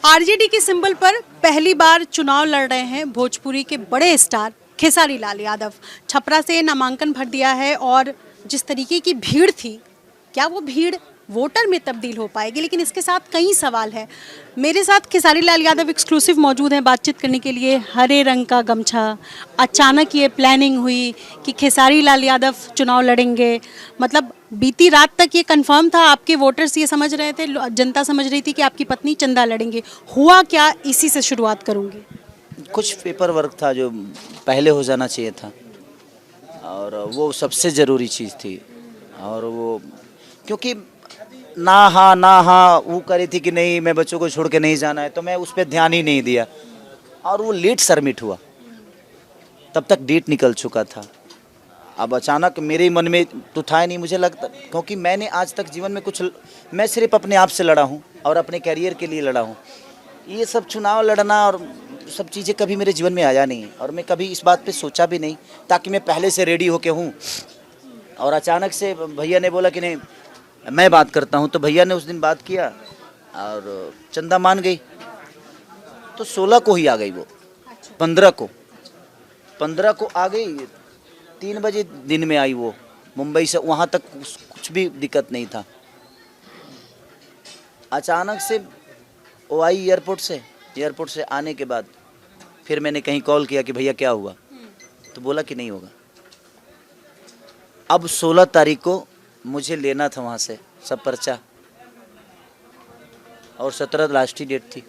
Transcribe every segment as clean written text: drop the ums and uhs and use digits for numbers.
RJD के symbol पर पहली बार चुनाव लड़ रहे हैं भोजपुरी के बड़े स्टार खेसारी लाल यादव। छपरा से नामांकन भर दिया है और जिस तरीके की भीड़ थी, क्या वो भीड़ वोटर में तब्दील हो पाएगी? लेकिन इसके साथ कई सवाल हैं। मेरे साथ खेसारी लाल यादव एक्सक्लूसिव मौजूद हैं बातचीत करने के लिए। हरे रंग का गमछा, अचानक ये प्लानिंग हुई कि खेसारी लाल यादव चुनाव लड़ेंगे। मतलब बीती रात तक ये कंफर्म था, आपके वोटर्स ये समझ रहे थे, जनता समझ रही थी कि आपकी पत्नी चंदा लड़ेंगे। हुआ क्या, इसी से शुरुआत करूँगी। कुछ पेपर वर्क था जो पहले हो जाना चाहिए था और वो सबसे ज़रूरी चीज़ थी। और वो क्योंकि ना हाँ वो करी थी कि नहीं मैं बच्चों को छोड़ के नहीं जाना है, तो मैं उस पर ध्यान ही नहीं दिया और वो लेट सबमिट हुआ। तब तक डेट निकल चुका था। अब अचानक मेरे मन में तो था ही नहीं, मुझे लगता, क्योंकि मैंने आज तक जीवन में मैं सिर्फ अपने आप से लड़ा हूँ और अपने कैरियर के लिए लड़ा हूँ। ये सब चुनाव लड़ना और सब चीज़ें कभी मेरे जीवन में आया नहीं और मैं कभी इस बात पे सोचा भी नहीं, ताकि मैं पहले से रेडी होके हूँ। और अचानक से भैया ने बोला कि नहीं मैं बात करता हूँ, तो भैया ने उस दिन बात किया और चंदा मान गई। तो 16 को ही आ गई वो, 15 को आ गई। 3 बजे दिन में आई वो मुंबई से। वहाँ तक कुछ भी दिक्कत नहीं था। अचानक से वो आई एयरपोर्ट से आने के बाद फिर मैंने कहीं कॉल किया कि भैया क्या हुआ, तो बोला कि नहीं होगा। अब 16 तारीख को मुझे लेना था वहाँ से सब पर्चा और 17 लास्ट ही डेट थी।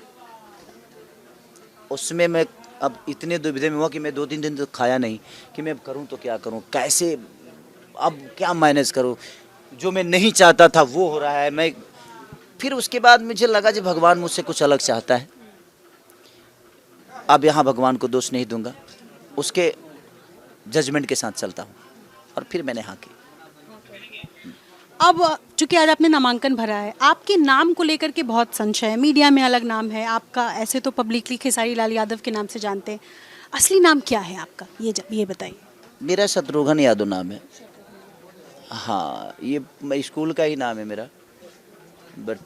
उसमें मैं अब इतने दुविधा में हुआ कि मैं 2-3 दिन तो खाया नहीं कि मैं करूं तो क्या करूं, कैसे अब क्या मैनेज करूं। जो मैं नहीं चाहता था वो हो रहा है। मैं फिर उसके बाद मुझे लगा कि भगवान मुझसे कुछ अलग चाहता है। अब यहाँ भगवान को दोष नहीं दूंगा, उसके जजमेंट के साथ चलता हूँ और फिर मैंने हाँ की। अब चूंकि आज आपने नामांकन भरा है, आपके नाम को लेकर के बहुत संशय है। मीडिया में अलग नाम है आपका, ऐसे तो पब्लिकली खेसारी लाल यादव के नाम से जानते हैं। असली नाम क्या है आपका, ये बताइए। मेरा शत्रुघ्न यादव नाम है। हाँ, ये स्कूल का ही नाम है मेरा। बट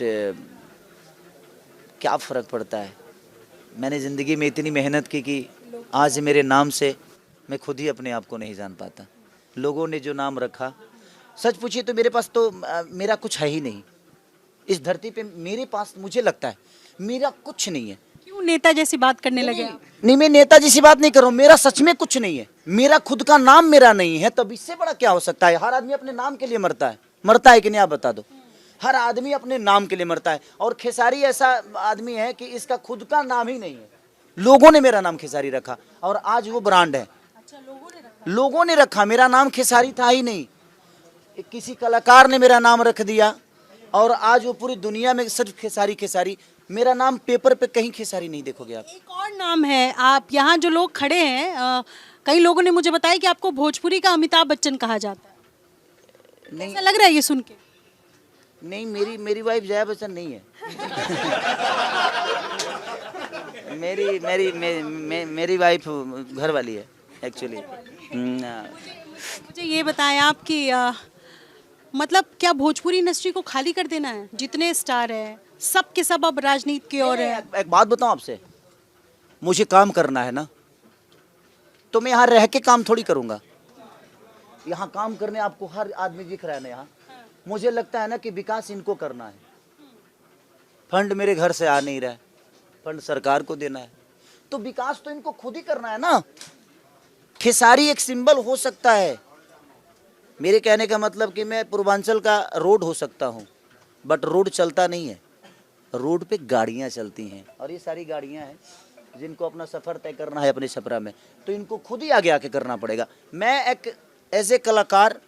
क्या फ़र्क पड़ता है। मैंने ज़िंदगी में इतनी मेहनत की कि आज मेरे नाम से मैं खुद ही अपने आप को नहीं जान पाता। लोगों ने जो नाम रखा, सच पूछिए तो मेरे पास तो मेरा कुछ है ही नहीं इस धरती पे। मेरे पास मुझे लगता है मेरा कुछ नहीं है। क्यों नेता जैसी बात करने लगे? नहीं, मैं नेता जैसी बात नहीं कर रहा हूँ। मेरा सच में कुछ नहीं है। मेरा खुद का नाम मेरा नहीं है, तब इससे बड़ा क्या हो सकता है। हर आदमी अपने नाम के लिए मरता है कि नहीं, आप बता दो। हर आदमी अपने नाम के लिए मरता है और खेसारी ऐसा आदमी है कि इसका खुद का नाम ही नहीं है। लोगों ने मेरा नाम खेसारी रखा और आज वो ब्रांड है। अच्छा, लोगों ने रखा, मेरा नाम खेसारी था ही नहीं। किसी कलाकार ने मेरा नाम रख दिया और आज वो पूरी दुनिया में सिर्फ खेसारी। मेरा नाम पेपर पे कहीं खेसारी नहीं देखोगे आप। एक और नाम है। आप यहाँ जो लोग खड़े हैं, कई लोगों ने मुझे बताया कि आपको भोजपुरी का अमिताभ बच्चन कहा जाता है। नहीं, ऐसा लग रहा है ये सुन के? नहीं, मेरी वाइफ जया बच्चन नहीं है। मेरी वाइफ घर वाली है एक्चुअली। मुझे ये बताएं आप कि मतलब क्या भोजपुरी इंडस्ट्री को खाली कर देना है? जितने स्टार हैं सब के सब अब राजनीति की ओर है। एक बात बताऊं आपसे, मुझे काम करना है ना, तो मैं यहाँ रह के काम थोड़ी करूंगा। यहाँ काम करने आपको हर आदमी दिख रहा है ना। यहाँ मुझे लगता है ना कि विकास इनको करना है। फंड मेरे घर से आ नहीं रहा है, फंड सरकार को देना है, तो विकास तो इनको खुद ही करना है ना। खेसारी एक सिंबल हो सकता है। मेरे कहने का मतलब कि मैं पूर्वांचल का रोड हो सकता हूँ, बट रोड चलता नहीं है। रोड पे गाड़ियाँ चलती हैं और ये सारी गाड़ियाँ हैं जिनको अपना सफ़र तय करना है अपने छपरा में, तो इनको खुद ही आगे आके करना पड़ेगा। मैं एक एज ए कलाकार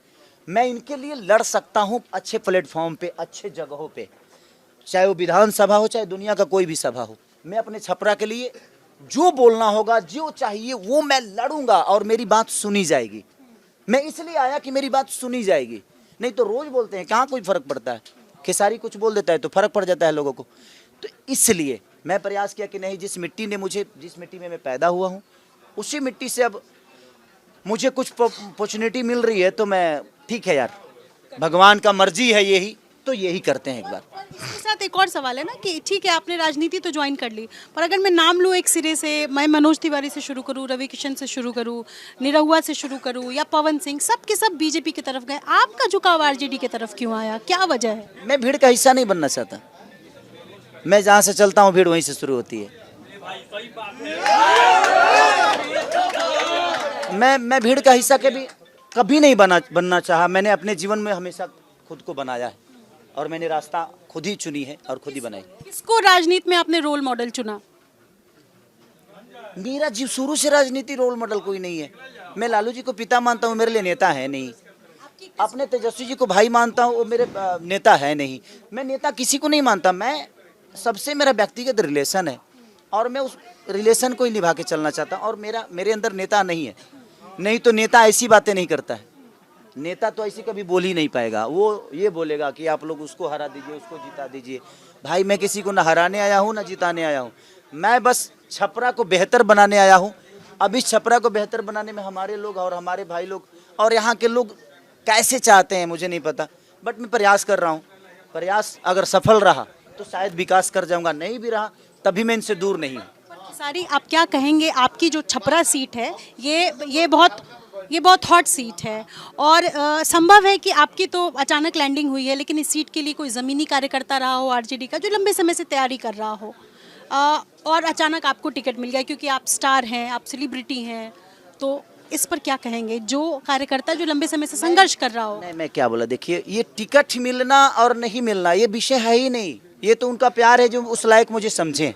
मैं इनके लिए लड़ सकता हूँ अच्छे प्लेटफॉर्म पे, अच्छे जगहों पे, चाहे वो विधानसभा हो चाहे दुनिया का कोई भी सभा हो। मैं अपने छपरा के लिए जो बोलना होगा, जो चाहिए वो मैं लड़ूंगा और मेरी बात सुनी जाएगी। मैं इसलिए आया कि मेरी बात सुनी जाएगी। नहीं तो रोज बोलते हैं, कहाँ कोई फर्क पड़ता है। खेसारी कुछ बोल देता है तो फर्क पड़ जाता है लोगों को। तो इसलिए मैं प्रयास किया कि नहीं, जिस मिट्टी में मैं पैदा हुआ हूँ उसी मिट्टी से अब मुझे कुछ अपॉर्चुनिटी मिल रही है तो मैं ठीक है यार, भगवान का मर्जी है यही तो यही करते हैं एक बार। इसके साथ एक और सवाल है ना कि ठीक है आपने राजनीति तो ज्वाइन कर ली, पर अगर मैं नाम लूँ एक सिरे से, मैं मनोज तिवारी से शुरू करूँ, रवि किशन से शुरू करूँ, निरहुआ से शुरू करूँ या पवन सिंह, सब के सब बीजेपी की तरफ गए, आपका झुकाव आरजेडी की तरफ क्यों आया, क्या वजह है? मैं भीड़ का हिस्सा नहीं बनना चाहता। मैं जहाँ से चलता हूँ भीड़ वहीं से शुरू होती है। मैं भीड़ का हिस्सा कभी नहीं बनना चाहा। मैंने अपने जीवन में हमेशा खुद को बनाया है और मैंने रास्ता खुद ही चुनी है और खुद ही बनाई। किसको राजनीति में आपने रोल मॉडल चुना? मेरा जीव शुरू से राजनीति रोल मॉडल कोई नहीं है। मैं लालू जी को पिता मानता हूँ, मेरे लिए नेता है नहीं। अपने तेजस्वी जी को भाई मानता हूँ, वो मेरे नेता है नहीं। मैं नेता किसी को नहीं मानता। मैं सबसे मेरा व्यक्तिगत रिलेशन है और मैं उस रिलेशन को ही निभा के चलना चाहता हूँ। और मेरे अंदर नेता नहीं है। नहीं तो नेता ऐसी बातें नहीं करता है। नेता तो ऐसी कभी बोल ही नहीं पाएगा। वो ये बोलेगा कि आप लोग उसको हरा दीजिए, उसको जिता दीजिए। भाई मैं किसी को ना हराने आया हूँ ना जिताने आया हूँ। मैं बस छपरा को बेहतर बनाने आया हूँ। अब इस छपरा को बेहतर बनाने में हमारे लोग और हमारे भाई लोग और यहाँ के लोग कैसे चाहते हैं मुझे नहीं पता, बट मैं प्रयास कर रहा हूँ। प्रयास अगर सफल रहा तो शायद विकास कर जाऊँगा, नहीं भी रहा तभी मैं इनसे दूर नहीं हूँ। सारी आप क्या कहेंगे, आपकी जो छपरा सीट है ये बहुत हॉट सीट है और संभव है कि आपकी तो अचानक लैंडिंग हुई है, लेकिन इस सीट के लिए कोई ज़मीनी कार्यकर्ता रहा हो आरजेडी का जो लंबे समय से तैयारी कर रहा हो और अचानक आपको टिकट मिल गया क्योंकि आप स्टार हैं, आप सेलिब्रिटी हैं, तो इस पर क्या कहेंगे? जो कार्यकर्ता जो लंबे समय से संघर्ष कर रहा हो। नहीं, मैं क्या बोला, देखिए ये टिकट मिलना और नहीं मिलना ये विषय है ही नहीं। ये तो उनका प्यार है जो उस लायक मुझे समझें।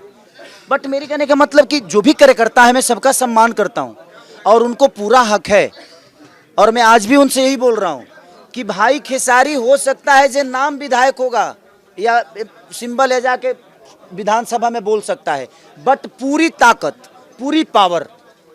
बट मेरे कहने का मतलब कि जो भी कार्यकर्ता है मैं सबका सम्मान करता हूँ और उनको पूरा हक है। और मैं आज भी उनसे यही बोल रहा हूँ कि भाई खेसारी हो सकता है जो नाम विधायक होगा या सिंबल है जाके विधानसभा में बोल सकता है, बट पूरी ताकत पूरी पावर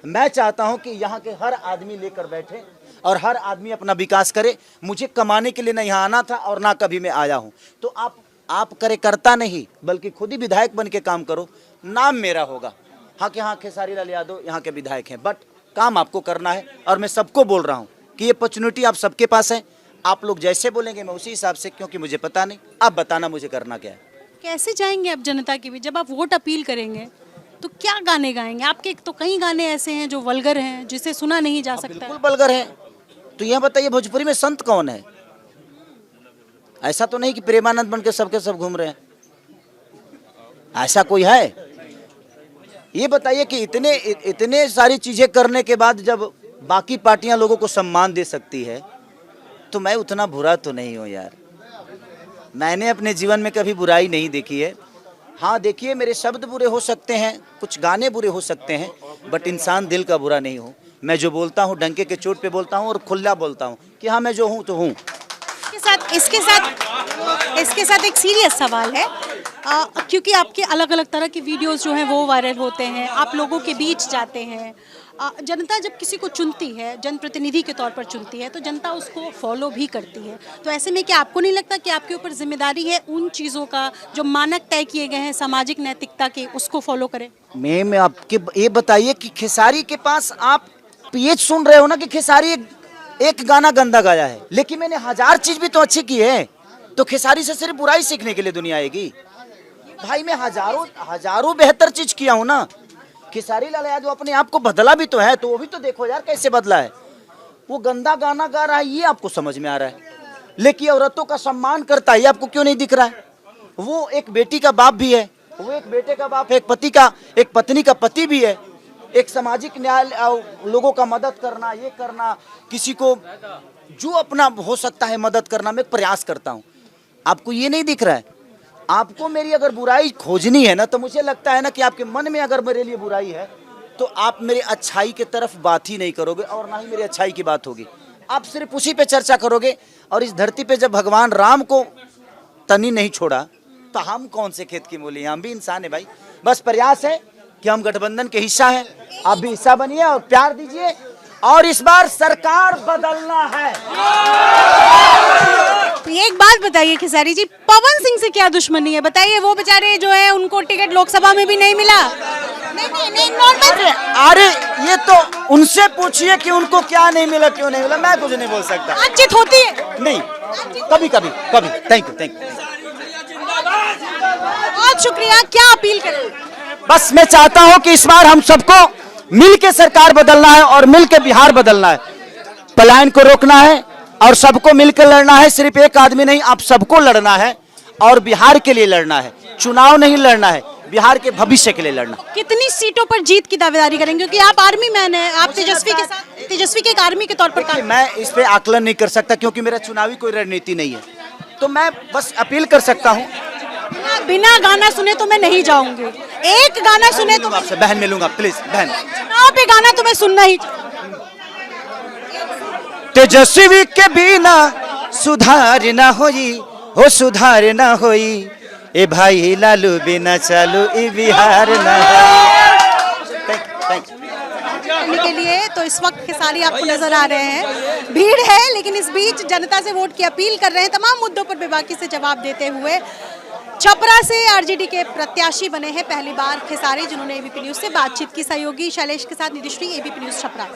मैं चाहता हूं कि यहाँ के हर आदमी लेकर बैठे और हर आदमी अपना विकास करे। मुझे कमाने के लिए ना यहाँ आना था और ना कभी मैं आया हूँ। तो आप कार्यकर्ता नहीं बल्कि खुद ही विधायक बन के काम करो, नाम मेरा होगा। हाँ कि हाँ खेसारी लाल यादव यहाँ के विधायक हैं, बट काम आपको करना है। और मैं सबको बोल रहा हूँ कि ये अपॉर्चुनिटी आप सबके पास है। आप लोग जैसे बोलेंगे मैं उसी हिसाब से, क्योंकि मुझे पता नहीं, आप बताना मुझे करना क्या है। कैसे जाएंगे आप जनता के बीच? जब आप वोट अपील करेंगे तो क्या गाने गाएंगे? आपके तो कई गाने ऐसे हैं जो वल्गर हैं, जिसे सुना नहीं जा सकता। बिल्कुल वल्गर है। तो यह बताइए भोजपुरी में संत कौन है? ऐसा तो नहीं कि प्रेमानंद बन के सबके सब घूम रहे हैं, ऐसा कोई है? ये बताइए कि इतने सारी चीजें करने के बाद जब बाकी पार्टियां लोगों को सम्मान दे सकती है तो मैं उतना बुरा तो नहीं हूँ यार। मैंने अपने जीवन में कभी बुराई नहीं देखी है। हाँ देखिए, मेरे शब्द बुरे हो सकते हैं, कुछ गाने बुरे हो सकते हैं, बट इंसान दिल का बुरा नहीं हूँ। मैं जो बोलता हूँ डंके के चोट पे बोलता हूँ और खुला बोलता हूँ कि हाँ मैं जो हूँ तो हूँ। इसके साथ एक सीरियस सवाल है, क्योंकि आपके अलग अलग तरह के वीडियोस जो हैं वो वायरल होते हैं, आप लोगों के बीच जाते हैं। जनता जब किसी को चुनती है, जनप्रतिनिधि के तौर पर चुनती है, तो जनता उसको फॉलो भी करती है। तो ऐसे में क्या आपको नहीं लगता कि आपके ऊपर जिम्मेदारी है उन चीज़ों का जो मानक तय किए गए हैं सामाजिक नैतिकता के, उसको फॉलो करें? मैं आपके ये बताइए कि खेसारी के पास आप ये सुन रहे हो ना कि खेसारी एक गाना गंदा गाया है, लेकिन मैंने 1000 चीज भी तो अच्छी की है। तो खेसारी से सिर्फ बुराई सीखने के लिए दुनिया आएगी? भाई मैं हजारों बेहतर चीज किया हूँ ना। खेसारी लाल यादव अपने आप को बदला भी तो है, तो वो भी तो देखो यार कैसे बदला है। वो गंदा गाना गा रहा है ये आपको समझ में आ रहा है, लेकिन औरतों का सम्मान करता है ये आपको क्यों नहीं दिख रहा है? वो एक बेटी का बाप भी है, वो एक बेटे का बाप है, एक पत्नी का पति भी है। एक सामाजिक न्याय, लोगों का मदद करना, ये करना, किसी को जो अपना हो सकता है मदद करना, मैं प्रयास करता हूँ। आपको ये नहीं दिख रहा है? आपको मेरी अगर बुराई खोजनी है ना, तो मुझे लगता है ना कि आपके मन में अगर मेरे लिए बुराई है तो आप मेरी अच्छाई की तरफ बात ही नहीं करोगे और ना ही मेरी अच्छाई की बात होगी। आप सिर्फ उसी पे चर्चा करोगे। और इस धरती पे जब भगवान राम को तनी नहीं छोड़ा तो हम कौन से खेत की मूली हैं? हम भी इंसान है भाई। बस प्रयास है कि हम गठबंधन के हिस्सा हैं, आप भी हिस्सा बनिए और प्यार दीजिए, और इस बार सरकार बदलना है। एक बात बताइए खेसारी जी, पवन सिंह से क्या दुश्मनी है? बताइए, वो बेचारे जो है उनको टिकट लोकसभा में भी नहीं मिला। नहीं नॉर्मल। अरे ये तो उनसे पूछिए कि उनको क्या नहीं मिला, क्यों नहीं मिला। मैं कुछ नहीं बोल सकता। बातचीत होती है? नहीं, कभी कभी कभी। Thank you, thank you. बहुत शुक्रिया। क्या अपील करें? बस मैं चाहता हूं कि इस बार हम सबको मिल के सरकार बदलना है और मिल के बिहार बदलना है। पलायन को रोकना है और सबको मिलकर लड़ना है। सिर्फ एक आदमी नहीं, आप सबको लड़ना है और बिहार के लिए लड़ना है। चुनाव नहीं लड़ना है, बिहार के भविष्य के लिए लड़ना। कितनी सीटों पर जीत की दावेदारी करेंगे? क्योंकि आप आर्मी मैन हैं, आप तेजस्वी के साथ, तेजस्वी के एक आर्मी के तौर पर काम। मैं इस पे आकलन नहीं कर सकता क्योंकि मेरा चुनावी कोई रणनीति नहीं है। तो मैं बस अपील कर सकता हूं। बिना गाना सुने तो मैं नहीं जाऊंगी। एक गाना सुने तो आपसे बहन मिलूंगा, प्लीज बहन। चुनाव पे गाना तो मैं सुनना ही। तेजस्वी के बिना सुधार ना होई, हो सुधार ना होई। ए भाई लालू बिना चालू ई बिहार ना होई। Thank you. करने के लिए तो इस वक्त खेसारी आपको नजर आ रहे हैं। भीड़ है, लेकिन इस बीच जनता से वोट की अपील कर रहे हैं। तमाम मुद्दों पर बेबाकी से जवाब देते हुए छपरा से आरजेडी के प्रत्याशी बने हैं पहली बार खेसारी, जिन्होंने एबीपी न्यूज से बातचीत की। सहयोगी शैलेश के साथ निधिश्री, एबीपी न्यूज छपरा।